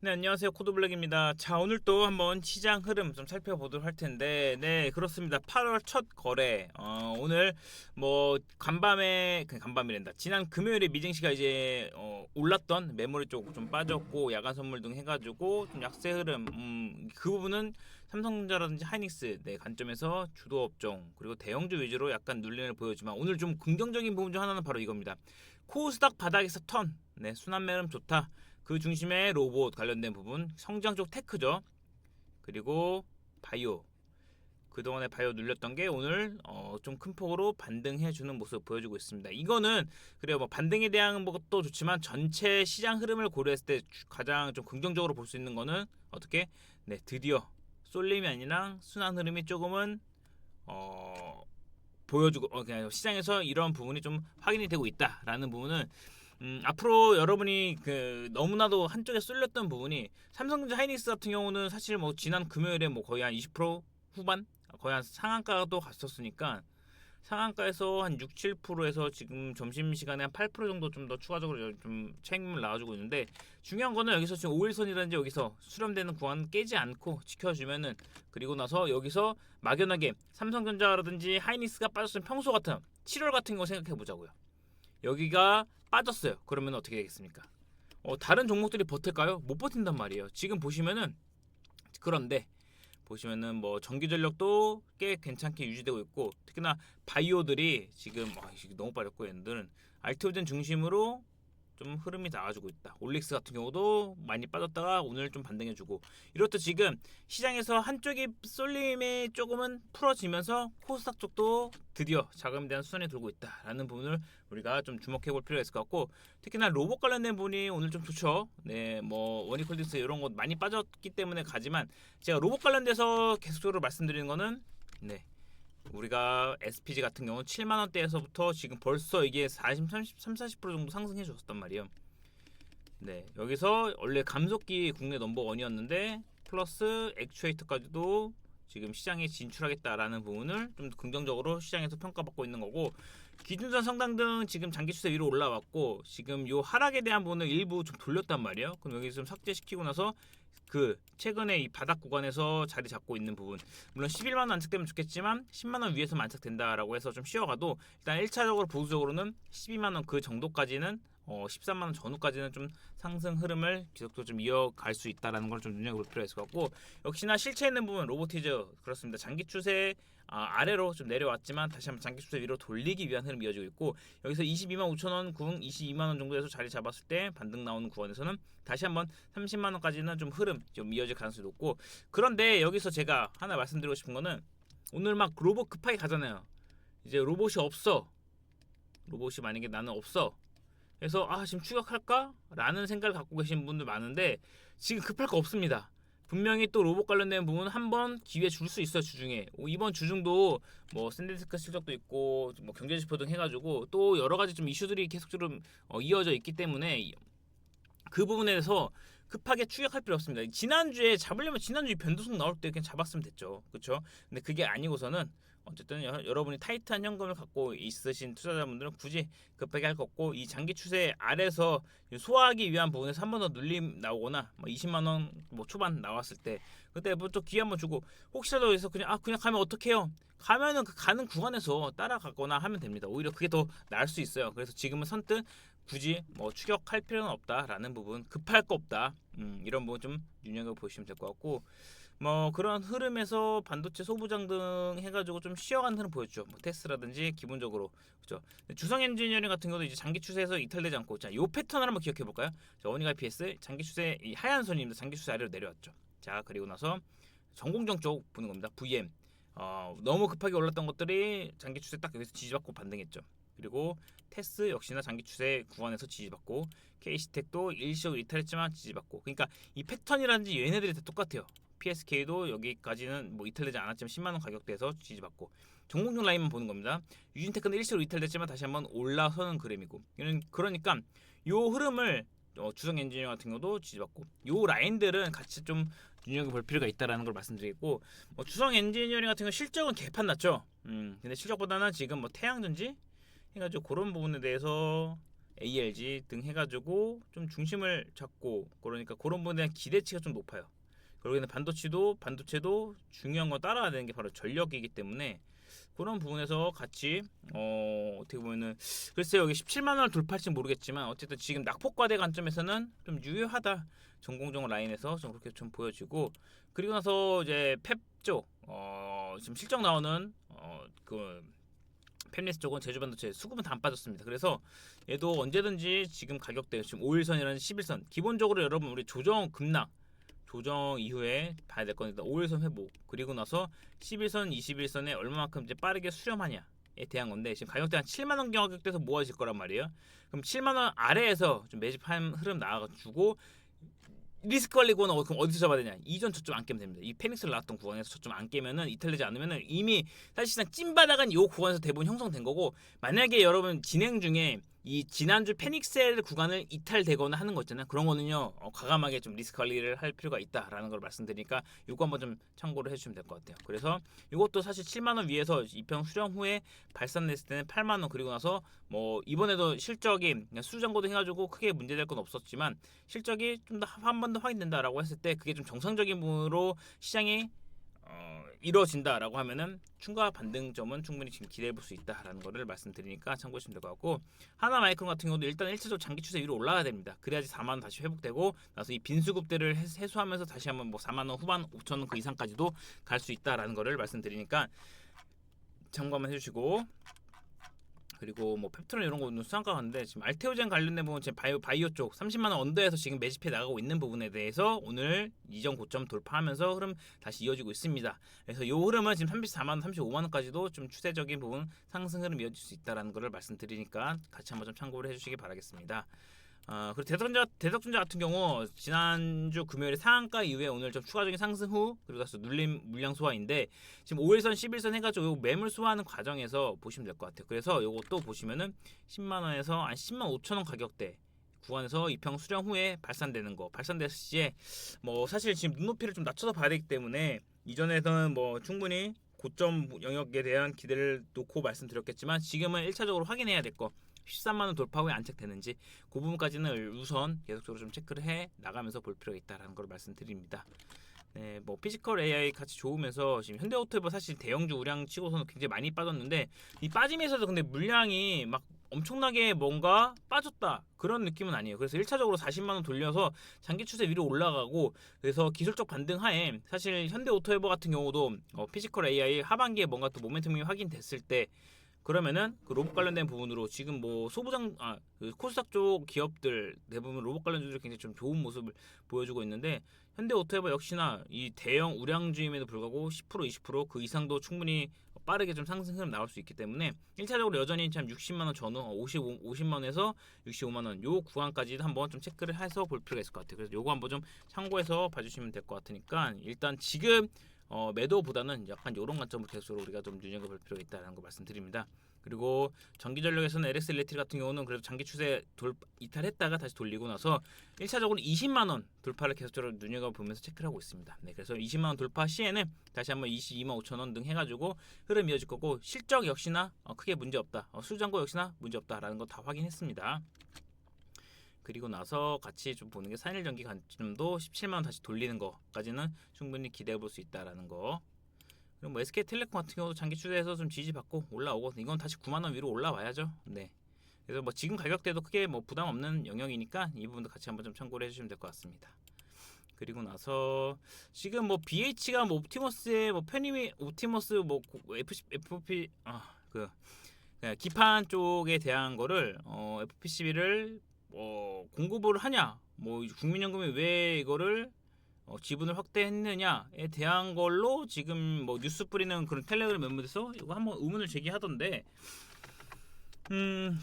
네, 안녕하세요. 코드블랙입니다. 자, 오늘 또 한번 시장 흐름 좀 살펴보도록 할 텐데, 네, 그렇습니다. 8월 첫 거래. 오늘 뭐 간밤이란다. 지난 금요일에 미증시가 이제 올랐던 메모리 쪽 좀 빠졌고 야간 선물 등 해가지고 좀 약세 흐름. 그 부분은 삼성전자라든지 하이닉스 네 관점에서 주도 업종 그리고 대형주 위주로 약간 눌림을 보여주지만 오늘 좀 긍정적인 부분 중 하나는 바로 이겁니다. 코스닥 바닥에서 턴. 네, 순환 매름 좋다. 그 중심에 로봇 관련된 부분, 성장 쪽 테크죠. 그리고 바이오. 그동안에 바이오 눌렸던 게 오늘 좀 큰 폭으로 반등해주는 모습 보여주고 있습니다. 이거는 그래요. 뭐 반등에 대한 것도 좋지만 전체 시장 흐름을 고려했을 때 가장 좀 긍정적으로 볼 수 있는 거는 어떻게? 네, 드디어 쏠림이 아니라 순환 흐름이 조금은 보여주고 그냥 시장에서 이런 부분이 좀 확인이 되고 있다라는 부분은 앞으로 여러분이 그 너무나도 한쪽에 쏠렸던 부분이 삼성전자 하이닉스 같은 경우는 사실 뭐 지난 금요일에 뭐 거의 한 20% 후반 거의 한 상한가도 갔었으니까 상한가에서 한 6, 7%에서 지금 점심시간에 한 8% 정도 좀 더 추가적으로 좀 책임을 나와주고 있는데 중요한 거는 여기서 지금 5일선이라든지 여기서 수렴되는 구간 깨지 않고 지켜주면은 그리고 나서 여기서 막연하게 삼성전자라든지 하이닉스가 빠졌으면 평소 같은 7월 같은 거 생각해 보자고요. 여기가 빠졌어요. 그러면 어떻게 되겠습니까? 다른 종목들이 버틸까요? 못 버틴단 말이에요. 지금 보시면은 그런데 보시면은 뭐 전기전력도 꽤 괜찮게 유지되고 있고 특히나 바이오들이 지금 너무 빠졌고 얘네들은 알티오젠 중심으로 좀 흐름이 나와주고 있다. 올릭스 같은 경우도 많이 빠졌다가 오늘 좀 반등해주고 이렇듯 지금 시장에서 한쪽이 쏠림이 조금은 풀어지면서 코스닥 쪽도 드디어 자금에 대한 수준이 돌고 있다라는 부분을 우리가 좀 주목해볼 필요가 있을 것 같고 특히나 로봇 관련된 부분이 오늘 좀 좋죠. 네, 뭐 원익홀딩스 이런 거 많이 빠졌기 때문에 가지만 제가 로봇 관련돼서 계속적으로 말씀드리는 거는 네. 우리가 SPG 같은 경우는 7만 원대에서부터 지금 벌써 이게 40% 정도 상승해 줬었단 말이에요. 네, 여기서 원래 감속기 국내 넘버원이었는데 플러스 액추에이터까지도 지금 시장에 진출하겠다라는 부분을 좀 긍정적으로 시장에서 평가받고 있는 거고 기준선 성당 등 지금 장기 추세 위로 올라왔고 지금 요 하락에 대한 부분을 일부 좀 돌렸단 말이에요. 그럼 여기 좀 삭제시키고 나서 그 최근에 이 바닥 구간에서 자리 잡고 있는 부분 물론 11만 원 안착되면 좋겠지만 10만 원 위에서 안착된다라고 해서 좀 쉬어가도 일단 1차적으로 보수적으로는 12만 원 그 정도까지는 13만 원 전후까지는 좀 상승 흐름을 계속적으로 좀 이어갈 수 있다라는 걸 좀 눈여겨볼 필요가 있을 것 같고 역시나 실체 있는 부분 로보티즈 그렇습니다. 장기 추세 아래로 좀 내려왔지만 다시 한번 장기 추세 위로 돌리기 위한 흐름이 이어지고 있고 여기서 22만 5천 원 궁 22만 원 정도에서 자리 잡았을 때 반등 나오는 구간에서는 다시 한번 30만 원까지는 좀 흐름 좀 이어질 가능성이 높고 그런데 여기서 제가 하나 말씀드리고 싶은 거는 오늘 막 로봇 급하게 가잖아요. 이제 로봇이 없어. 로봇이 만약에 나는 없어. 그래서 지금 추격할까? 라는 생각을 갖고 계신 분들 많은데 지금 급할 거 없습니다. 분명히 또 로봇 관련된 부분 한번 기회 줄 수 있어요. 주중에 이번 주중도 뭐 샌디스크 실적도 있고 뭐 경제지표 등 해가지고 또 여러 가지 좀 이슈들이 계속적으로 이어져 있기 때문에 그 부분에 대해서 급하게 추격할 필요 없습니다. 지난주에 잡으려면 지난주에 변동성 나올 때 그냥 잡았으면 됐죠. 그렇죠? 근데 그게 아니고서는 어쨌든 여러분이 타이트한 현금을 갖고 있으신 투자자분들은 굳이 급하게 할 거 없고 이 장기 추세 아래서 소화하기 위한 부분에서 한 번 더 눌림 나오거나 뭐 20만 원 뭐 초반 나왔을 때 그때부터 기회 한번 주고 혹시라도 해서 그냥 가면 어떡해요? 가면은 그 가는 구간에서 따라가거나 하면 됩니다. 오히려 그게 더 나을 수 있어요. 그래서 지금은 선뜻 굳이 뭐 추격할 필요는 없다라는 부분 급할 거 없다 이런 부분 좀 눈여겨 보시면 될 것 같고 뭐 그런 흐름에서 반도체 소부장 등 해가지고 좀 쉬어가는 흐름 보였죠. 뭐 테스라든지 기본적으로 그죠. 주성 엔지니어링 같은 경우도 이제 장기 추세에서 이탈되지 않고 자, 요 패턴을 한번 기억해 볼까요? 자, 원익 IPS 장기 추세 이 하얀 선입니다. 장기 추세 아래로 내려왔죠. 자, 그리고 나서 전공정 쪽 보는 겁니다. VM 너무 급하게 올랐던 것들이 장기 추세 딱 여기서 지지받고 반등했죠. 그리고 테스 역시나 장기 추세 구간에서 지지받고 KC텍도 일시적으로 이탈했지만 지지받고 그러니까 이 패턴이라든지 얘네들이 다 똑같아요. PSK도 여기까지는 뭐 이탈되지 않았지만 10만 원 가격대에서 지지받고 전공정 라인만 보는 겁니다. 유진테크는 일시적으로 이탈됐지만 다시 한번 올라서는 그램이고 그러니까 요 흐름을 주성 엔지니어 같은 경우도 지지받고 요 라인들은 같이 좀 눈여겨볼 필요가 있다라는 걸 말씀드리고 주성 엔지니어링 같은 경우 실적은 개판 났죠. 근데 실적보다는 지금 뭐 태양전지 해가지고 그런 부분에 대해서 ALG 등 해가지고 좀 중심을 잡고 그러니까 그런 부분에 대한 기대치가 좀 높아요. 그러기는 반도체도 중요한 건 따라야 되는 게 바로 전력이기 때문에 그런 부분에서 같이 어떻게 보면은 글쎄요 여기 17만 원을 돌파할지 모르겠지만 어쨌든 지금 낙폭과대 관점에서는 좀 유효하다. 전공정 라인에서 좀 그렇게 좀 보여지고 그리고 나서 이제 펩 쪽 지금 실적 나오는 그 펩리스 쪽은 제주반도체 수급은 다 안 빠졌습니다. 그래서 얘도 언제든지 지금 가격대 지금 5일선이라는 11선 기본적으로 여러분 우리 조정 급락 조정 이후에 봐야 될 겁니다. 5일선 회복 그리고 나서 11선, 21선에 얼마만큼 이제 빠르게 수렴하냐에 대한 건데 지금 가격대 한 7만 원 가격대에서 모아질 거란 말이에요. 그럼 7만 원 아래에서 좀 매집한 흐름 나와주고 리스크 관리고는 그럼 어디서 잡아야 되냐? 이전 저점 안 깨면 됩니다. 이 페닉스를 나왔던 구간에서 저점 안 깨면은 이탈되지 않으면은 이미 사실상 찐바닥은 이 구간에서 대부분 형성된 거고 만약에 여러분 진행 중에 이 지난주 페닉셀 구간을 이탈되거나 하는 거 있잖아요. 그런 거는요 과감하게 좀 리스크 관리를 할 필요가 있다라는 걸 말씀드리니까 이거 한번 좀 참고를 해주시면 될 것 같아요. 그래서 이것도 사실 7만 원 위에서 이평 수령 후에 발산됐을 때는 8만 원 그리고 나서 뭐 이번에도 실적이 수주장고도 해가지고 크게 문제될 건 없었지만 실적이 좀 더 한 번 더 확인된다라고 했을 때 그게 좀 정상적인 부분으로 시장이 이루어진다라고 하면은 추가 반등점은 충분히 지금 기대해 볼 수 있다라는 거를 말씀드리니까 참고하시면 될 것 같고 하나 마이크론 같은 경우도 일단 1차적으로 장기 추세 위로 올라가야 됩니다. 그래야지 4만 원 다시 회복되고 나서 이 빈수급대를 해소하면서 다시 한번 뭐 4만 원 후반 5천 원 그 이상까지도 갈 수 있다라는 거를 말씀드리니까 참고 한번 해주시고 그리고 뭐 펩트론 이런 거는 수상가 같은데 지금 알테오젠 관련된 부분 지금 바이오 쪽 30만 원 언더에서 지금 매집해 나가고 있는 부분에 대해서 오늘 이전 고점 돌파하면서 흐름 다시 이어지고 있습니다. 그래서 이 흐름은 지금 34만 원, 35만 원까지도 좀 추세적인 부분 상승 흐름 이어질 수 있다라는 거를 말씀드리니까 같이 한번 좀 참고를 해주시기 바라겠습니다. 그리고 대덕전자 같은 경우 지난주 금요일에 상한가 이후에 오늘 좀 추가적인 상승 후 그리고 나서 눌림 물량 소화인데 지금 5일선 11선 해가지고 요 매물 소화하는 과정에서 보시면 될 것 같아요. 그래서 요것도 보시면은 10만 원에서 한 10만 5천 원 가격대 구간에서 이평 수령 후에 발산되는 거 발산됐을 시에 뭐 사실 지금 눈높이를 좀 낮춰서 봐야 되기 때문에 이전에는 뭐 충분히 고점 영역에 대한 기대를 놓고 말씀드렸겠지만 지금은 1차적으로 확인해야 될 거 13만 원 돌파 후에 안착되는지 그 부분까지는 우선 계속적으로 좀 체크를 해 나가면서 볼 필요가 있다라는 걸 말씀드립니다. 네, 뭐 피지컬 AI 같이 좋으면서 지금 현대오토바 사실 대형주 우량 치고서는 굉장히 많이 빠졌는데 이 빠짐에서도 근데 물량이 막 엄청나게 뭔가 빠졌다 그런 느낌은 아니에요. 그래서 1차적으로 40만 원 돌려서 장기 추세 위로 올라가고 그래서 기술적 반등 하에 사실 현대오토에버 같은 경우도 피지컬 AI 하반기에 뭔가 또 모멘텀이 확인됐을 때 그러면은 그 로봇 관련된 부분으로 지금 뭐 그 코스닥 쪽 기업들 대부분 로봇 관련주들이 굉장히 좀 좋은 모습을 보여주고 있는데 현대오토에버 역시나 이 대형 우량주임에도 불구하고 10% 20%그 이상도 충분히 빠르게 좀 상승 흐름 나올 수 있기 때문에 1차적으로 여전히 참 60만 원 전후 50만 원에서 65만 원 요 구간까지 한번 좀 체크를 해서 볼 필요가 있을 것 같아요. 그래서 요거 한번 좀 참고해서 봐주시면 될 것 같으니까 일단 지금 매도보다는 약간 이런 관점으로 계속 우리가 좀 눈여겨볼 필요가 있다는 거 말씀드립니다. 그리고 전기전력에서는 LX 일렉트릭 같은 경우는 그래도 장기 추세 이탈했다가 다시 돌리고 나서 1차적으로 20만 원 돌파를 계속적으로 눈여겨보면서 체크를 하고 있습니다. 네, 그래서 20만 원 돌파 시에는 다시 한번 22만 5천 원 등 해가지고 흐름 이어질 거고 실적 역시나 크게 문제 없다. 수장고 역시나 문제 없다라는 거 다 확인했습니다. 그리고 나서 같이 좀 보는 게 산일전기 관점도 17만 원 다시 돌리는 거까지는 충분히 기대해 볼 수 있다라는 거. 그리고 뭐 SK텔레콤 같은 경우도 장기 추세에서 좀 지지받고 올라오고 이건 다시 9만 원 위로 올라와야죠. 네. 그래서 뭐 지금 가격대도 크게 뭐 부담 없는 영역이니까 이 부분도 같이 한번 좀 참고를 해주시면 될 것 같습니다. 그리고 나서 지금 뭐 BH가 뭐 옵티머스의 뭐 편입이 옵티머스 뭐 FP 기판 쪽에 대한 거를 FPCB를 공급을 하냐, 뭐 국민연금이 왜 이거를 지분을 확대했느냐에 대한 걸로 지금 뭐 뉴스 뿌리는 그런 텔레그램 멤버들에서 이거 한번 의문을 제기하던데,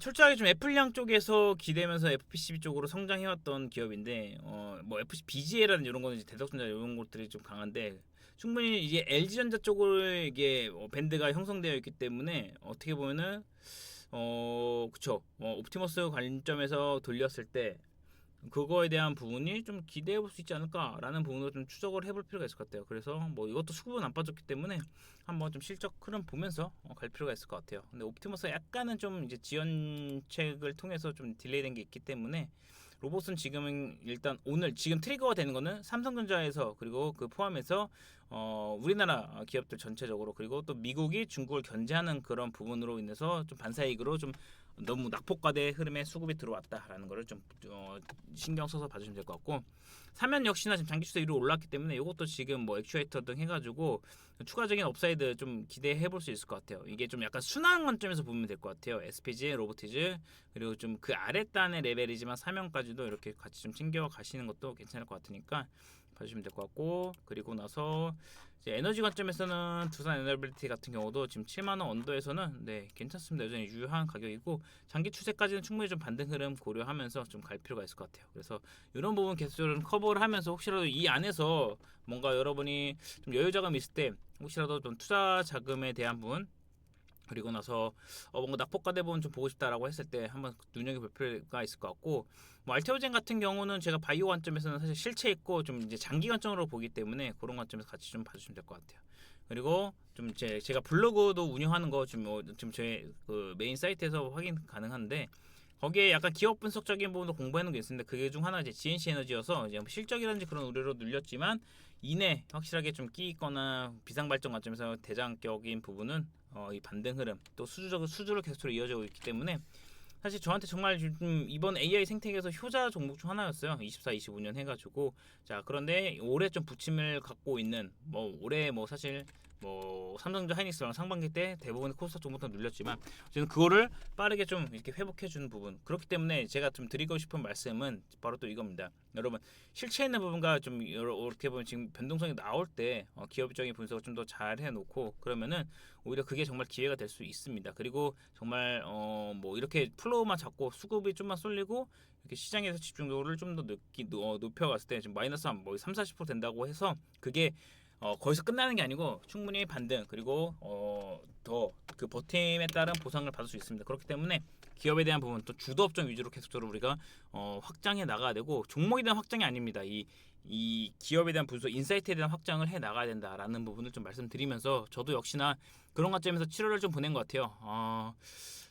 철저하게 좀 애플양 쪽에서 기대면서 FPCB 쪽으로 성장해왔던 기업인데, 뭐 FC BGA라는 이런 거는 이제 대덕전자 이런 것들이 좀 강한데. 충분히 이제 LG전자 쪽으로 이게 밴드가 형성되어 있기 때문에 어떻게 보면은 그쵸. 옵티머스 관점에서 돌렸을 때 그거에 대한 부분이 좀 기대해 볼 수 있지 않을까라는 부분으로 좀 추적을 해볼 필요가 있을 것 같아요. 그래서 뭐 이것도 수급은 안 빠졌기 때문에 한번 좀 실적 흐름 보면서 갈 필요가 있을 것 같아요. 근데 옵티머스가 약간은 좀 이제 지연책을 통해서 좀 딜레이된 게 있기 때문에 로봇은 지금은 일단 오늘 지금 트리거가 되는 거는 삼성전자에서 그리고 그 포함해서 우리나라 기업들 전체적으로 그리고 또 미국이 중국을 견제하는 그런 부분으로 인해서 좀 반사이익으로 좀 너무 낙폭과대 흐름에 수급이 들어왔다라는 거를 좀 신경 써서 봐주시면 될 것 같고 사면 역시나 지금 장기 추세 위로 올랐기 때문에 이것도 지금 뭐 액추에이터 등 해가지고 추가적인 업사이드 좀 기대해 볼 수 있을 것 같아요. 이게 좀 약간 순환 관점에서 보면 될 것 같아요. SPG, 로보티즈 그리고 좀 그 아랫단의 레벨이지만 사면까지도 이렇게 같이 좀 챙겨 가시는 것도 괜찮을 것 같으니까 봐주시면 될 것 같고 그리고 나서 이제 에너지 관점에서는 두산 에너빌리티 같은 경우도 지금 7만원 언더에서는 네 괜찮습니다. 여전히 유효한 가격이고 장기 추세까지는 충분히 좀 반등 흐름 고려하면서 좀 갈 필요가 있을 것 같아요. 그래서 이런 부분 계속적으로 커버를 하면서 혹시라도 이 안에서 뭔가 여러분이 좀 여유 자금이 있을 때 혹시라도 좀 투자 자금에 대한 부분 그리고 나서 뭔가 낙폭과대 부분 좀 보고 싶다라고 했을 때 한번 눈여겨볼 필요가 있을 것 같고 뭐 알테오젠 같은 경우는 제가 바이오 관점에서는 사실 실체 있고 좀 이제 장기 관점으로 보기 때문에 그런 관점에서 같이 좀 봐주시면 될 것 같아요. 그리고 좀 제가 블로그도 운영하는 거 지금 지금 제 그 메인 사이트에서 확인 가능한데 거기에 약간 기업 분석적인 부분도 공부하는 게 있습니다. 그게 중 하나 이제 GNC 에너지여서 이제 실적이라든지 그런 우려로 눌렸지만 이내 확실하게 좀 끼 있거나 비상 발전 관점에서 대장격인 부분은 이 반등 흐름 또 수주를 계속적으로 이어지고 있기 때문에 사실 저한테 정말 이번 AI 생태계에서 효자 종목 중 하나였어요. 24, 25년 해가지고 자 그런데 올해 좀 부침을 갖고 있는 뭐 올해 뭐 사실 뭐 삼성전자 하이닉스랑 상반기 때 대부분의 코스닥 종목도 눌렸지만 저는 그거를 빠르게 좀 이렇게 회복해 주는 부분 그렇기 때문에 제가 좀 드리고 싶은 말씀은 바로 또 이겁니다. 여러분 실체 있는 부분과 좀 이렇게 보면 지금 변동성이 나올 때 기업적인 분석을 좀 더 잘 해놓고 그러면은 오히려 그게 정말 기회가 될 수 있습니다. 그리고 정말 뭐 이렇게 플로우만 잡고 수급이 좀만 쏠리고 이렇게 시장에서 집중도를 좀 더 높여갔을 때 지금 마이너스 한 뭐 3, 40% 된다고 해서 그게 거기서 끝나는 게 아니고 충분히 반등 그리고 더 그 버팀에 따른 보상을 받을 수 있습니다. 그렇기 때문에 기업에 대한 부분 또 주도 업종 위주로 계속적으로 우리가 확장해 나가야 되고 종목에 대한 확장이 아닙니다. 이 기업에 대한 분석, 인사이트에 대한 확장을 해 나가야 된다라는 부분을 좀 말씀드리면서 저도 역시나 그런 관점에서 7월을 좀 보낸 것 같아요.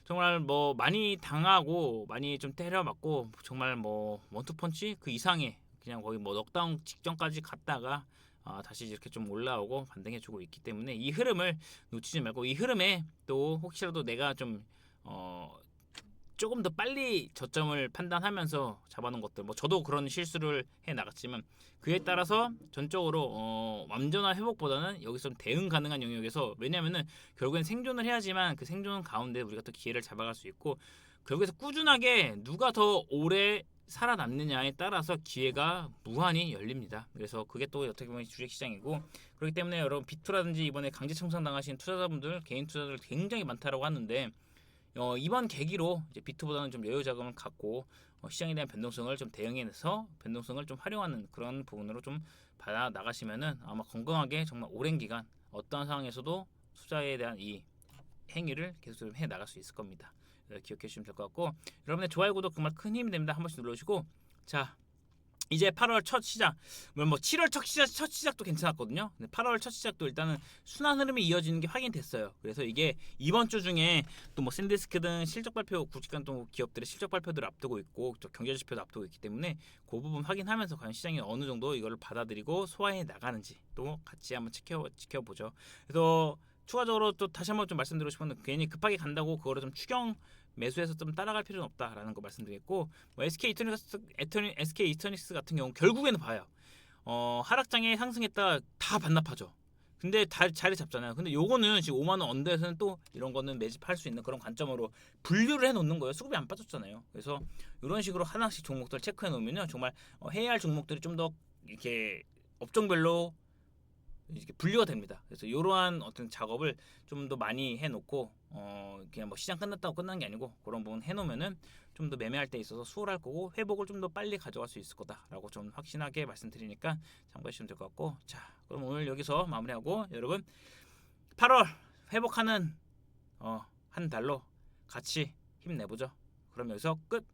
정말 뭐 많이 당하고 많이 좀 때려 맞고 정말 뭐 원투펀치 그 이상의 그냥 거의 뭐 넉다운 직전까지 갔다가 다시 이렇게 좀 올라오고 반등해주고 있기 때문에 이 흐름을 놓치지 말고 이 흐름에 또 혹시라도 내가 좀 조금 더 빨리 저점을 판단하면서 잡아놓은 것들 뭐 저도 그런 실수를 해 나갔지만 그에 따라서 전적으로 완전한 회복보다는 여기서 대응 가능한 영역에서 왜냐면은 결국엔 생존을 해야지만 그 생존 가운데 우리가 또 기회를 잡아갈 수 있고 결국에서 꾸준하게 누가 더 오래 살아남느냐에 따라서 기회가 무한히 열립니다. 그래서 그게 또 어떻게 보면 주식시장이고 그렇기 때문에 여러분 비투라든지 이번에 강제 청산 당하신 투자자분들 개인 투자들 굉장히 많다라고 하는데 이번 계기로 이제 비트보다는 좀 여유 자금을 갖고 시장에 대한 변동성을 좀 대응해서 변동성을 좀 활용하는 그런 부분으로 좀 받아 나가시면은 아마 건강하게 정말 오랜 기간 어떠한 상황에서도 투자에 대한 이 행위를 계속 해 나갈 수 있을 겁니다. 기억해 주시면 될 것 같고 여러분의 좋아요 구독 정말 큰 힘이 됩니다. 한 번씩 눌러주시고 자 이제 8월 첫 시작, 뭐 7월 첫 시작도 괜찮았거든요. 근데 8월 첫 시작도 일단은 순환 흐름이 이어지는 게 확인됐어요. 그래서 이게 이번 주 중에 또 뭐 샌디스크 등 실적 발표, 굵직한 또 기업들의 실적 발표들을 앞두고 있고 또 경제 지표도 앞두고 있기 때문에 그 부분 확인하면서 과연 시장이 어느 정도 이걸 받아들이고 소화해 나가는지 또 같이 한번 지켜보죠. 그래서 추가적으로 또 다시 한번 좀 말씀드리고 싶은 건 괜히 급하게 간다고 그거를 좀 추경 매수해서 좀 따라갈 필요는 없다라는 거 말씀드리겠고 뭐 SK 이터닉스 같은 경우 결국에는 봐요. 하락장에 상승했다 다 반납하죠. 근데 다 자리 잡잖아요. 근데 요거는 지금 5만 원 언더에서는 또 이런 거는 매집할 수 있는 그런 관점으로 분류를 해 놓는 거예요. 수급이 안 빠졌잖아요. 그래서 이런 식으로 하나씩 종목들 체크해 놓으면요. 정말 해야 할 종목들이 좀 더 이렇게 업종별로 이렇게 분류가 됩니다. 그래서 이러한 어떤 작업을 좀 더 많이 해놓고 그냥 뭐 시장 끝났다고 끝난 게 아니고 그런 부분 해놓으면은 좀 더 매매할 때 있어서 수월할 거고 회복을 좀 더 빨리 가져갈 수 있을 거다라고 좀 확신하게 말씀드리니까 참고해 주시면 될 것 같고 자 그럼 오늘 여기서 마무리하고 여러분 8월 회복하는 한 달로 같이 힘내보죠. 그럼 여기서 끝.